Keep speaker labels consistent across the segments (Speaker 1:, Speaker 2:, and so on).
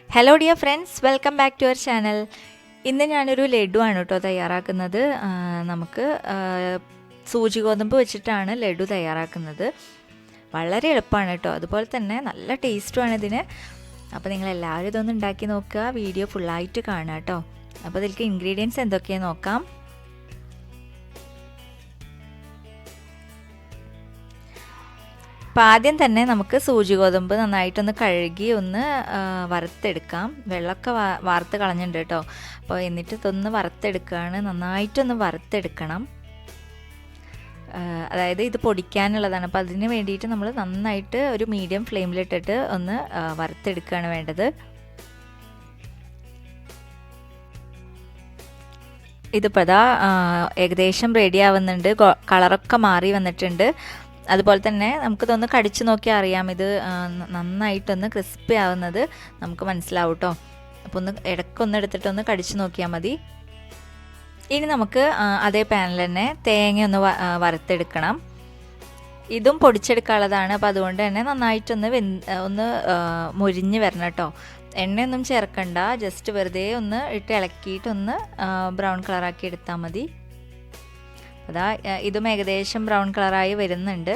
Speaker 1: Hello dear friends, welcome back to our channel. ഇന്ന് ഞാനൊരു ലഡു ആണ് കേട്ടോ തയ്യാറാക്കുന്നത്. നമുക്ക് സൂചി ഗോതമ്പ് വെച്ചിട്ടാണ് ലഡു തയ്യാറാക്കുന്നത്. വളരെ എളുപ്പമാണ് കേട്ടോ, അതുപോലെ തന്നെ നല്ല ടേസ്റ്റുമാണ് ഇതിന്. അപ്പോൾ നിങ്ങളെല്ലാവരും ഇതൊന്ന് ഉണ്ടാക്കി നോക്കുക, വീഡിയോ ഫുള്ളായിട്ട് കാണുക കേട്ടോ. അപ്പോൾ ഇതിലേക്ക് ഇൻഗ്രീഡിയൻസ് എന്തൊക്കെയാണെന്ന് നോക്കാം. അപ്പോൾ ആദ്യം തന്നെ നമുക്ക് സൂചി ഗോതമ്പ് നന്നായിട്ടൊന്ന് കഴുകി ഒന്ന് വറുത്തെടുക്കാം. വെള്ളമൊക്കെ വാർത്ത് കളഞ്ഞിട്ടുണ്ട് കേട്ടോ. അപ്പോൾ എന്നിട്ട് ഇതൊന്ന് വറുത്തെടുക്കുകയാണ്. നന്നായിട്ടൊന്ന് വറുത്തെടുക്കണം. അതായത് ഇത് പൊടിക്കാനുള്ളതാണ്. അപ്പോൾ അതിന് വേണ്ടിയിട്ട് നമ്മൾ നന്നായിട്ട് ഒരു മീഡിയം ഫ്ലെയിമിലിട്ടിട്ട് ഒന്ന് വറുത്തെടുക്കുകയാണ് വേണ്ടത്. ഇതിപ്പോൾ ഇതാ ഏകദേശം റെഡി ആവുന്നുണ്ട്. കളറൊക്കെ മാറി വന്നിട്ടുണ്ട്. അതുപോലെ തന്നെ നമുക്കിതൊന്ന് കടിച്ചു നോക്കിയാൽ അറിയാം, ഇത് നന്നായിട്ടൊന്ന് ക്രിസ്പി ആവുന്നത് നമുക്ക് മനസ്സിലാവും കേട്ടോ. അപ്പോൾ ഒന്ന് ഇടയ്ക്കൊന്ന് എടുത്തിട്ടൊന്ന് കടിച്ചു നോക്കിയാൽ മതി. ഇനി നമുക്ക് അതേ പാനിൽ തന്നെ തേങ്ങ ഒന്ന് വറുത്തെടുക്കണം. ഇതും പൊടിച്ചെടുക്കാനുള്ളതാണ്. അപ്പോൾ അതുകൊണ്ട് തന്നെ നന്നായിട്ടൊന്ന് ഒന്ന് മുരിഞ്ഞ് വരണം കേട്ടോ. എണ്ണയൊന്നും ചേർക്കണ്ട, ജസ്റ്റ് വെറുതെ ഒന്ന് ഇട്ട് ഇളക്കിയിട്ടൊന്ന് ബ്രൗൺ കളറാക്കി എടുത്താൽ മതി. അതാ ഇതും ഏകദേശം ബ്രൗൺ കളറായി വരുന്നുണ്ട്.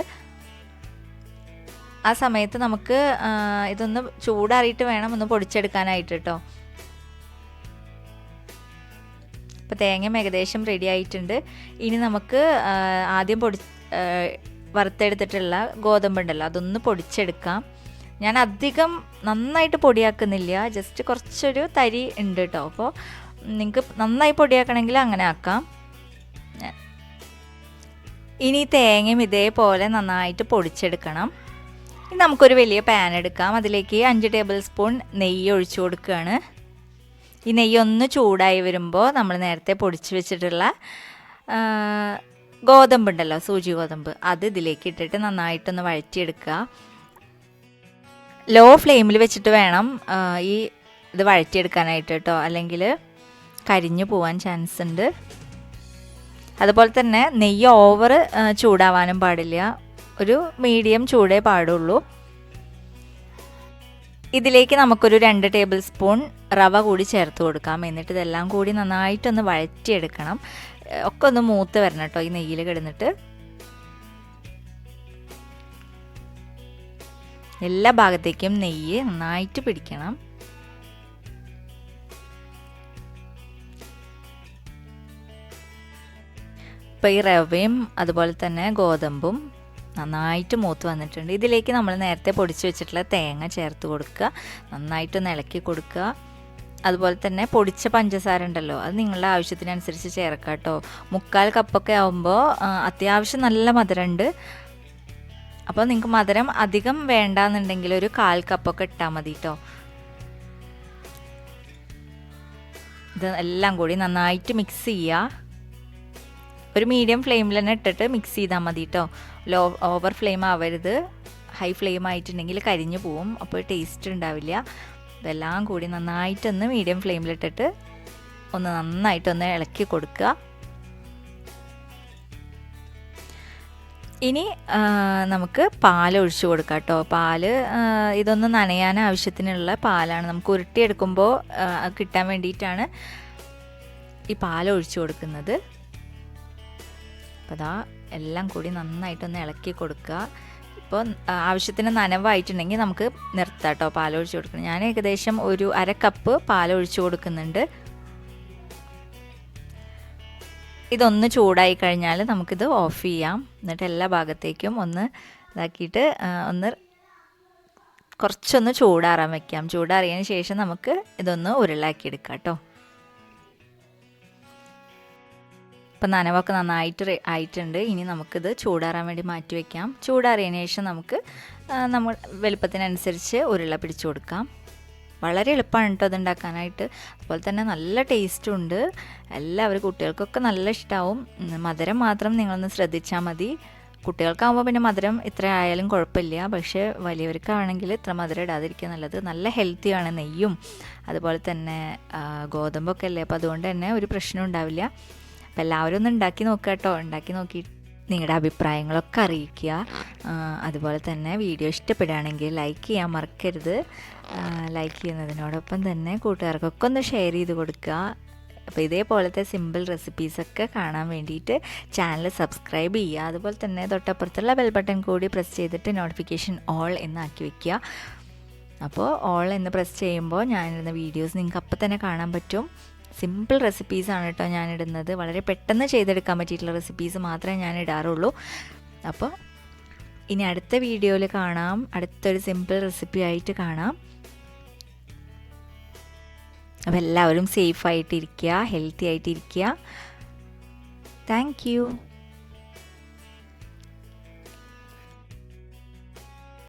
Speaker 1: ആ സമയത്ത് നമുക്ക് ഇതൊന്ന് ചൂടാറിയിട്ട് വേണം ഒന്ന് പൊടിച്ചെടുക്കാനായിട്ട് കേട്ടോ. അപ്പോൾ തേങ്ങയും ഏകദേശം റെഡി ആയിട്ടുണ്ട്. ഇനി നമുക്ക് ആദ്യം വറുത്തെടുത്തിട്ടുള്ള ഗോതമ്പുണ്ടല്ലോ, അതൊന്ന് പൊടിച്ചെടുക്കാം. ഞാൻ അധികം നന്നായിട്ട് പൊടിയാക്കുന്നില്ല, ജസ്റ്റ് കുറച്ചൊരു തരി ഉണ്ട് കേട്ടോ. അപ്പോൾ നിങ്ങൾക്ക് നന്നായി പൊടിയാക്കണമെങ്കിൽ അങ്ങനെ ആക്കാം. ഇനി തേങ്ങയും ഇതേപോലെ നന്നായിട്ട് പൊടിച്ചെടുക്കണം. ഇനി നമുക്കൊരു വലിയ പാൻ എടുക്കാം. അതിലേക്ക് 5 ടേബിൾ സ്പൂൺ നെയ്യ് ഒഴിച്ചു കൊടുക്കുകയാണ്. ഈ നെയ്യ് ഒന്ന് ചൂടായി വരുമ്പോൾ നമ്മൾ നേരത്തെ പൊടിച്ച് വെച്ചിട്ടുള്ള ഗോതമ്പുണ്ടല്ലോ, സൂചി ഗോതമ്പ്, അത് ഇതിലേക്ക് ഇട്ടിട്ട് നന്നായിട്ടൊന്ന് വഴറ്റിയെടുക്കുക. ലോ ഫ്ലെയിമിൽ വെച്ചിട്ട് വേണം ഇത് വഴറ്റിയെടുക്കാനായിട്ട് കേട്ടോ, അല്ലെങ്കിൽ കരിഞ്ഞു പോവാൻ ചാൻസ് ഉണ്ട്. അതുപോലെ തന്നെ നെയ്യ് ഓവർ ചൂടാവാനും പാടില്ല, ഒരു മീഡിയം ചൂടേ പാടുള്ളൂ. ഇതിലേക്ക് നമുക്കൊരു 2 ടേബിൾ സ്പൂൺ റവ കൂടി ചേർത്ത് കൊടുക്കാം. എന്നിട്ട് ഇതെല്ലാം കൂടി നന്നായിട്ടൊന്ന് വഴറ്റിയെടുക്കണം. ഒക്കെ ഒന്ന് മൂത്ത് വരണം കേട്ടോ ഈ നെയ്യിൽ കിടന്നിട്ട്. എല്ലാ ഭാഗത്തേക്കും നെയ്യ് നന്നായിട്ട് പിടിക്കണം. ഇപ്പോൾ ഈ റവയും അതുപോലെ തന്നെ ഗോതമ്പും നന്നായിട്ട് മൂത്ത് വന്നിട്ടുണ്ട്. ഇതിലേക്ക് നമ്മൾ നേരത്തെ പൊടിച്ച് വെച്ചിട്ടുള്ള തേങ്ങ ചേർത്ത് കൊടുക്കുക, നന്നായിട്ടൊന്ന് ഇളക്കി കൊടുക്കുക. അതുപോലെ തന്നെ പൊടിച്ച പഞ്ചസാര ഉണ്ടല്ലോ, അത് നിങ്ങളുടെ ആവശ്യത്തിനനുസരിച്ച് ചേർക്കുക കേട്ടോ. 3/4 കപ്പൊക്കെ ആകുമ്പോൾ അത്യാവശ്യം നല്ല മധുരമുണ്ട്. അപ്പോൾ നിങ്ങൾക്ക് മധുരം അധികം വേണ്ടാന്നുണ്ടെങ്കിൽ ഒരു 1/4 കപ്പൊക്കെ ഇട്ടാൽ മതി കേട്ടോ. ഇത് എല്ലാം കൂടി നന്നായിട്ട് മിക്സ് ചെയ്യുക. ഒരു മീഡിയം ഫ്ലെയിമിൽ തന്നെ ഇട്ടിട്ട് മിക്സ് ചെയ്താൽ മതി കേട്ടോ. ഓവർ ഫ്ലെയിം ആവരുത്. ഹൈ ഫ്ലെയിം ആയിട്ടുണ്ടെങ്കിൽ കരിഞ്ഞു പോവും, അപ്പോൾ ടേസ്റ്റ് ഉണ്ടാവില്ല. ഇതെല്ലാം കൂടി നന്നായിട്ടൊന്ന് മീഡിയം ഫ്ലെയിമിലിട്ടിട്ട് ഒന്ന് നന്നായിട്ടൊന്ന് ഇളക്കി കൊടുക്കുക. ഇനി നമുക്ക് പാൽ ഒഴിച്ചു കൊടുക്കാം കേട്ടോ. പാല് ഇതൊന്ന് നനയാൻ ആവശ്യത്തിനുള്ള പാലാണ്. നമുക്ക് ഉരുട്ടിയെടുക്കുമ്പോൾ കിട്ടാൻ വേണ്ടിയിട്ടാണ് ഈ പാൽ ഒഴിച്ചു കൊടുക്കുന്നത്. അപ്പോൾ അതാ എല്ലാം കൂടി നന്നായിട്ടൊന്ന് ഇളക്കി കൊടുക്കുക. ഇപ്പോൾ ആവശ്യത്തിന് നനവായിട്ടുണ്ടെങ്കിൽ നമുക്ക് നിർത്താം കേട്ടോ പാലൊഴിച്ച് കൊടുക്കണം. ഞാൻ ഏകദേശം ഒരു 1/2 കപ്പ് പാലൊഴിച്ച് കൊടുക്കുന്നുണ്ട്. ഇതൊന്ന് ചൂടായി കഴിഞ്ഞാൽ നമുക്കിത് ഓഫ് ചെയ്യാം. എന്നിട്ട് എല്ലാ ഭാഗത്തേക്കും ഒന്ന് ഇതാക്കിയിട്ട് കുറച്ചൊന്ന് ചൂടാറാൻ വയ്ക്കാം. ചൂടാറിയതിന് ശേഷം നമുക്ക് ഇതൊന്ന് ഉരുളാക്കിയെടുക്കാം കേട്ടോ. ഇപ്പം നനവൊക്കെ നന്നായിട്ട് ആയിട്ടുണ്ട്. ഇനി നമുക്കിത് ചൂടാറാൻ വേണ്ടി മാറ്റി വയ്ക്കാം. ചൂടാറിയതിന് ശേഷം നമുക്ക് നമ്മൾ വലുപ്പത്തിനനുസരിച്ച് ഉരുള പിടിച്ചു കൊടുക്കാം. വളരെ എളുപ്പമാണ് കേട്ടോ അത് ഉണ്ടാക്കാനായിട്ട്. അതുപോലെ തന്നെ നല്ല ടേസ്റ്റും ഉണ്ട്. എല്ലാവരും കുട്ടികൾക്കൊക്കെ നല്ല ഇഷ്ടമാവും. മധുരം മാത്രം നിങ്ങളൊന്ന് ശ്രദ്ധിച്ചാൽ മതി. കുട്ടികൾക്കാകുമ്പോൾ പിന്നെ മധുരം ഇത്ര ആയാലും കുഴപ്പമില്ല. പക്ഷേ വലിയവർക്കാണെങ്കിൽ ഇത്ര മധുരം ഇടാതിരിക്കുക നല്ലത്. നല്ല ഹെൽത്തിയാണ് നെയ്യും അതുപോലെ തന്നെ ഗോതമ്പൊക്കെ അല്ലേ, അപ്പോൾ അതുകൊണ്ട് തന്നെ ഒരു പ്രശ്നം ഉണ്ടാവില്ല. അപ്പോൾ എല്ലാവരും ഒന്ന് ഉണ്ടാക്കി നോക്കുക കേട്ടോ. ഉണ്ടാക്കി നോക്കി നിങ്ങളുടെ അഭിപ്രായങ്ങളൊക്കെ അറിയിക്കുക. അതുപോലെ തന്നെ വീഡിയോ ഇഷ്ടപ്പെടുകയാണെങ്കിൽ ലൈക്ക് ചെയ്യാൻ മറക്കരുത്. ലൈക്ക് ചെയ്യുന്നതിനോടൊപ്പം തന്നെ കൂട്ടുകാർക്കൊക്കെ ഒന്ന് ഷെയർ ചെയ്ത് കൊടുക്കുക. അപ്പോൾ ഇതേപോലത്തെ സിമ്പിൾ റെസിപ്പീസൊക്കെ കാണാൻ വേണ്ടിയിട്ട് ചാനൽ സബ്സ്ക്രൈബ് ചെയ്യുക. അതുപോലെ തന്നെ തൊട്ടപ്പുറത്തുള്ള ബെൽ ബട്ടൺ കൂടി പ്രസ് ചെയ്തിട്ട് നോട്ടിഫിക്കേഷൻ ഓൾ എന്നാക്കി വെക്കുക. അപ്പോൾ ഓൾ എന്ന് പ്രസ് ചെയ്യുമ്പോൾ ഞാനിടുന്ന വീഡിയോസ് നിങ്ങൾക്ക് അപ്പം തന്നെ കാണാൻ പറ്റും. സിമ്പിൾ റെസിപ്പീസാണ് കേട്ടോ ഞാനിടുന്നത്. വളരെ പെട്ടെന്ന് ചെയ്തെടുക്കാൻ പറ്റിയിട്ടുള്ള റെസിപ്പീസ് മാത്രമേ ഞാൻ ഇടാറുള്ളൂ. അപ്പോൾ ഇനി അടുത്ത വീഡിയോയിൽ കാണാം. അടുത്തൊരു സിമ്പിൾ റെസിപ്പി ആയിട്ട് കാണാം. അപ്പോൾ എല്ലാവരും സേഫായിട്ടിരിക്കുക, ഹെൽത്തി ആയിട്ടിരിക്കുക. Thank you.